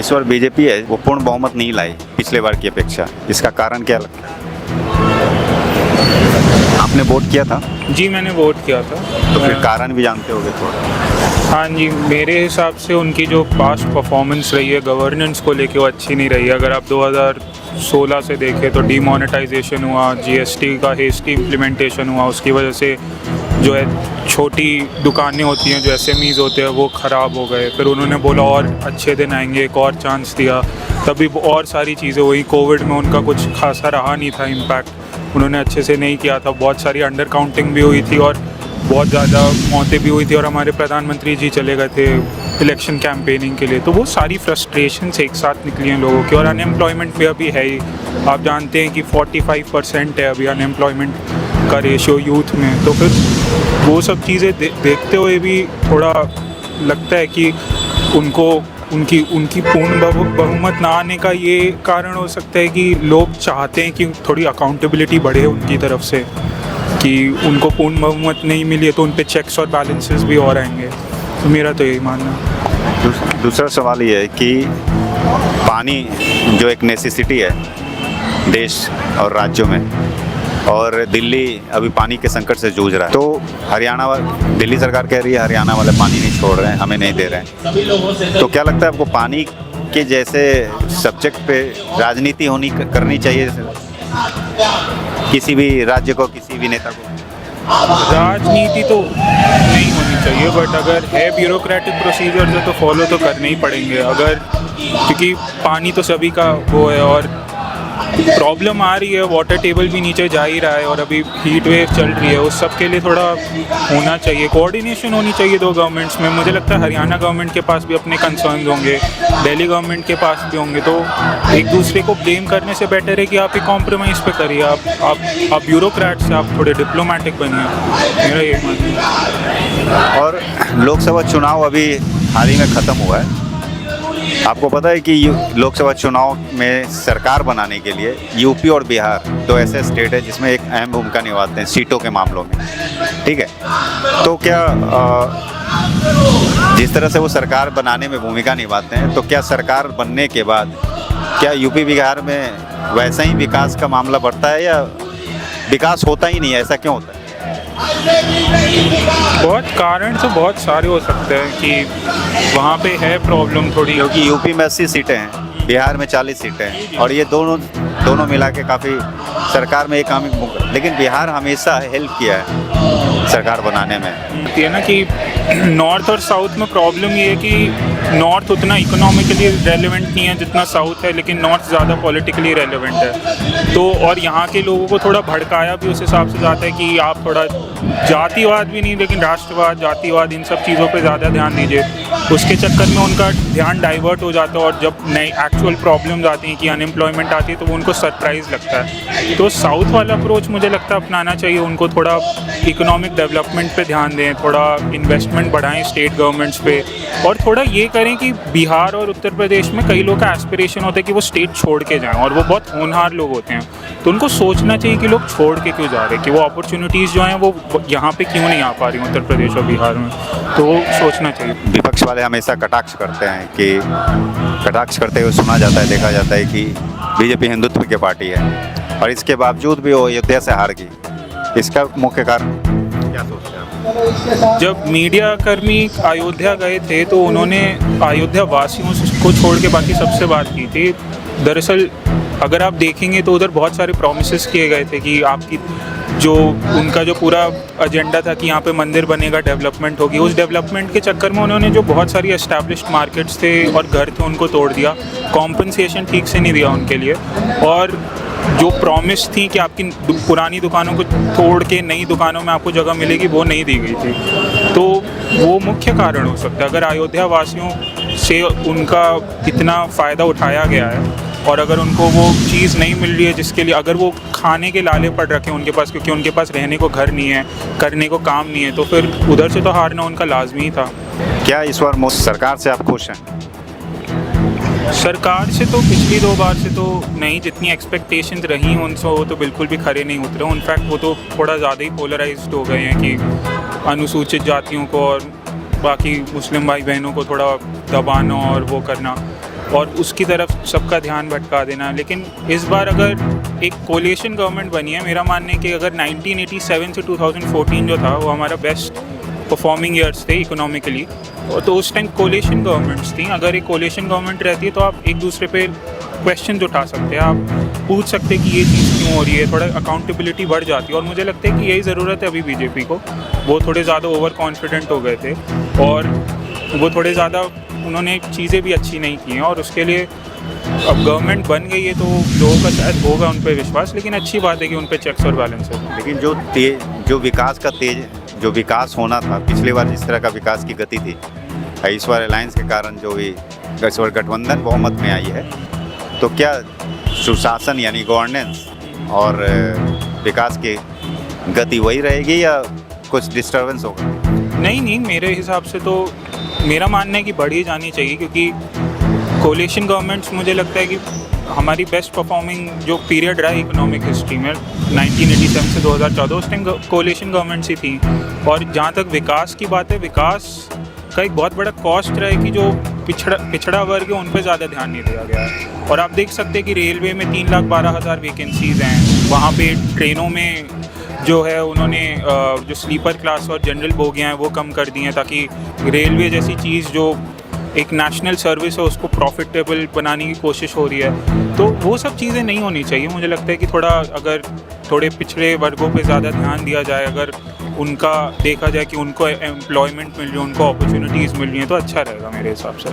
इस बार बीजेपी है वो पूर्ण बहुमत नहीं लाई पिछले बार की अपेक्षा, इसका कारण क्या लगता है? आपने वोट किया था? जी मैंने वोट किया था। तो फिर कारण भी जानते होंगे थोड़ा। हाँ जी, मेरे हिसाब से उनकी जो पास्ट परफॉर्मेंस रही है गवर्नेंस को लेके वो अच्छी नहीं रही है। अगर आप 2016 से देखें तो डीमोनेटाइजेशन हुआ, जीएसटी का हेस्टी इम्प्लीमेंटेशन हुआ, उसकी वजह से जो है छोटी दुकानें होती हैं जो एसएमईज़ होते हैं वो ख़राब हो गए। फिर उन्होंने बोला और अच्छे दिन आएंगे, एक और चांस दिया, तभी और सारी चीज़ें हुई। कोविड में उनका कुछ खासा रहा नहीं था इम्पैक्ट, उन्होंने अच्छे से नहीं किया था, बहुत सारी अंडर काउंटिंग भी हुई थी और बहुत ज़्यादा मौतें भी हुई थी और हमारे प्रधानमंत्री जी चले गए थे इलेक्शन कैंपेनिंग के लिए। तो वो सारी फ्रस्ट्रेशंस एक साथ निकली हैं लोगों की। और अनएम्प्लॉयमेंट भी अभी है ही, आप जानते हैं कि 45% है अभी अनएम्प्लॉयमेंट का रेशियो यूथ में। तो फिर वो सब चीज़ें देखते हुए भी थोड़ा लगता है कि उनको उनकी पूर्ण बहुमत ना आने का ये कारण हो सकता है कि लोग चाहते हैं कि थोड़ी अकाउंटेबिलिटी बढ़े उनकी तरफ से, कि उनको पूर्ण बहुमत नहीं मिली है तो उन पे चेक्स और बैलेंसेस भी और आएंगे। तो मेरा तो यही मानना है। दूसरा सवाल ये है कि पानी जो एक नेसेसिटी है देश और राज्यों में, और दिल्ली अभी पानी के संकट से जूझ रहा है, तो दिल्ली सरकार कह रही है हरियाणा वाले पानी नहीं छोड़ रहे हैं, हमें नहीं दे रहे हैं। तो क्या लगता है आपको पानी के जैसे सब्जेक्ट पे राजनीति करनी चाहिए किसी भी राज्य को, किसी भी नेता को? राजनीति तो नहीं होनी चाहिए, बट अगर है ब्यूरोक्रेटिक प्रोसीजर्स है तो फॉलो तो करने ही पड़ेंगे। अगर क्योंकि पानी तो सभी का वो है और प्रॉब्लम आ रही है, वाटर टेबल भी नीचे जा ही रहा है और अभी हीट वेव चल रही है, उस सब के लिए थोड़ा होना चाहिए, कोऑर्डिनेशन होनी चाहिए दो गवर्नमेंट्स में। मुझे लगता है हरियाणा गवर्नमेंट के पास भी अपने कंसर्न्स होंगे, दिल्ली गवर्नमेंट के पास भी होंगे। तो एक दूसरे को ब्लेम करने से बेटर है कि आप एक कॉम्प्रोमाइज़ पे करिए, आप ब्यूरोक्रेट से आप थोड़े डिप्लोमेटिक बनिए, मेरा ये मानना है। और लोकसभा चुनाव अभी हाल ही में ख़त्म हुआ है, आपको पता है कि लोकसभा चुनाव में सरकार बनाने के लिए यूपी और बिहार दो ऐसे स्टेट है जिसमें एक अहम भूमिका निभाते हैं सीटों के मामलों में, ठीक है? तो क्या जिस तरह से वो सरकार बनाने में भूमिका निभाते हैं, तो क्या सरकार बनने के बाद क्या यूपी बिहार में वैसा ही विकास का मामला बढ़ता है या विकास होता ही नहीं है? ऐसा क्यों होता है? बहुत कारण तो बहुत सारे हो सकते हैं कि वहाँ पे है प्रॉब्लम थोड़ी, क्योंकि यूपी में 80 सीटें हैं, बिहार में 40 सीटें हैं, और ये दोनों मिला के काफ़ी सरकार में एक आम, लेकिन बिहार हमेशा हेल्प किया है सरकार बनाने में। है ना कि नॉर्थ और साउथ में प्रॉब्लम ये है कि नॉर्थ उतना इकोनॉमिकली रेलेवेंट नहीं है जितना साउथ है, लेकिन नॉर्थ ज़्यादा पॉलिटिकली रेलेवेंट है। तो और यहाँ के लोगों को थोड़ा भड़काया भी उस हिसाब से जाता है कि आप थोड़ा जातिवाद भी नहीं लेकिन राष्ट्रवाद, जातिवाद, इन सब चीज़ों पे ज़्यादा ध्यान दीजिए। उसके चक्कर में उनका ध्यान डाइवर्ट हो जाता है और जब नई एक्चुअल प्रॉब्लम्स आती हैं कि अनएम्प्लॉयमेंट आती है तो वो उनको सरप्राइज़ लगता है। तो साउथ वाला अप्रोच मुझे लगता है अपनाना चाहिए उनको, थोड़ा इकोनॉमिक डेवलपमेंट पे ध्यान दें, थोड़ा इन्वेस्टमेंट बढ़ाएं स्टेट गवर्नमेंट्स पे, और थोड़ा ये करें कि बिहार और उत्तर प्रदेश में कई लोग का एस्पिरेशन होता है कि वो स्टेट छोड़ के जाएं और वो बहुत होनहार लोग होते हैं, तो उनको सोचना चाहिए कि लोग छोड़ के क्यों जा रहे हैं, कि वो अपॉर्चुनिटीज़ जो हैं वो यहाँ पे क्यों नहीं आ पा रही उत्तर प्रदेश और बिहार में, तो वो सोचना चाहिए। विपक्ष वाले हमेशा कटाक्ष करते हैं कि कटाक्ष करते हुए सुना जाता है, देखा जाता है कि बीजेपी हिंदुत्व की पार्टी है और इसके बावजूद भी वो अयोध्या से हार गई। इसका मुख्य कारण क्या सोचते हैं आप? जब मीडिया कर्मी अयोध्या गए थे तो उन्होंने अयोध्या वासियों को छोड़ के बाकी सबसे बात की थी। दरअसल अगर आप देखेंगे तो उधर बहुत सारे प्रॉमिसेस किए गए थे कि आपकी जो उनका जो पूरा एजेंडा था कि यहाँ पे मंदिर बनेगा, डेवलपमेंट होगी, उस डेवलपमेंट के चक्कर में उन्होंने जो बहुत सारी एस्टैब्लिश्ड मार्केट्स थे और घर थे उनको तोड़ दिया, कॉम्पनसेशन ठीक से नहीं दिया उनके लिए, और जो प्रॉमिस थी कि आपकी पुरानी दुकानों को तोड़ के नई दुकानों में आपको जगह मिलेगी वो नहीं दी गई थी। तो वो मुख्य कारण हो सकता है। अगर अयोध्या वासियों से उनका इतना फ़ायदा उठाया गया है और अगर उनको वो चीज़ नहीं मिल रही है जिसके लिए, अगर वो खाने के लाले पड़ रखे उनके पास क्योंकि उनके पास रहने को घर नहीं है, करने को काम नहीं है, तो फिर उधर से तो हारना उनका लाजमी था। क्या इस बार सरकार से आप खुश हैं? सरकार से तो पिछली 2 बार से तो नहीं, जितनी एक्सपेक्टेशंस रही उनसे वो तो बिल्कुल भी खरे नहीं उतरे। इनफैक्ट वो तो थोड़ा ज़्यादा ही पोलराइज्ड हो गए हैं कि अनुसूचित जातियों को और बाकी मुस्लिम भाई बहनों को थोड़ा दबाना और वो करना। और उसकी तरफ सबका ध्यान भटका देना। लेकिन इस बार अगर एक कोलिशन गवर्नमेंट बनी है, मेरा मानना है कि अगर 1987 से 2014 जो था वो हमारा बेस्ट परफॉर्मिंग ईयर्स थे इकोनॉमिकली, और तो उस टाइम कोलिशन गवर्नमेंट्स थी। अगर एक कोलिशन गवर्नमेंट रहती है तो आप एक दूसरे पे क्वेश्चन उठा सकते हैं, आप पूछ सकते हैं कि ये चीज़ क्यों हो रही है, थोड़ा अकाउंटेबिलिटी बढ़ जाती है। और मुझे लगता है कि यही ज़रूरत है अभी बीजेपी को। वो थोड़े ज़्यादा ओवर कॉन्फिडेंट हो गए थे और वो थोड़े ज़्यादा उन्होंने चीज़ें भी अच्छी नहीं की हैं, और उसके लिए अब गवर्नमेंट बन गई है तो लोगों का शायद होगा उन पर विश्वास। लेकिन अच्छी बात है कि उन पर चेक्स और बैलेंस है। लेकिन जो विकास होना था पिछली बार, जिस तरह का विकास की गति थी, इस बार अलायंस के कारण जो भी इस बार गठबंधन बहुमत में आई है, तो क्या सुशासन यानी गवर्नेंस और विकास की गति वही रहेगी या कुछ डिस्टर्बेंस होगा? नहीं, मेरे हिसाब से तो मेरा मानना है कि बढ़ ही जानी चाहिए, क्योंकि कोलिशन गवर्नमेंट्स मुझे लगता है कि हमारी बेस्ट परफॉर्मिंग जो पीरियड रहा है इकोनॉमिक हिस्ट्री में 1987 से 2014, उस टाइम कोलिशन गवर्नमेंट्स ही थी। और जहाँ तक विकास की बात है, विकास का एक बहुत बड़ा कॉस्ट रहा है कि जो पिछड़ा वर्ग है उन पर ज़्यादा ध्यान नहीं दिया गया है। और आप देख सकते हैं कि रेलवे में 3,12,000 वैकेंसीज़ हैं, वहाँ पे ट्रेनों में जो है उन्होंने जो स्लीपर क्लास और जनरल बोगियाँ हैं वो कम कर दी हैं, ताकि रेलवे जैसी चीज़ जो एक नेशनल सर्विस है उसको प्रॉफिटेबल बनाने की कोशिश हो रही है। तो वो सब चीज़ें नहीं होनी चाहिए। मुझे लगता है कि अगर थोड़े पिछड़े वर्गों पे ज़्यादा ध्यान दिया जाए, अगर उनका देखा जाए कि उनको एम्प्लॉयमेंट मिल रही है, उनको अपॉर्चुनिटीज़ मिल रही हैं, तो अच्छा रहेगा मेरे हिसाब से।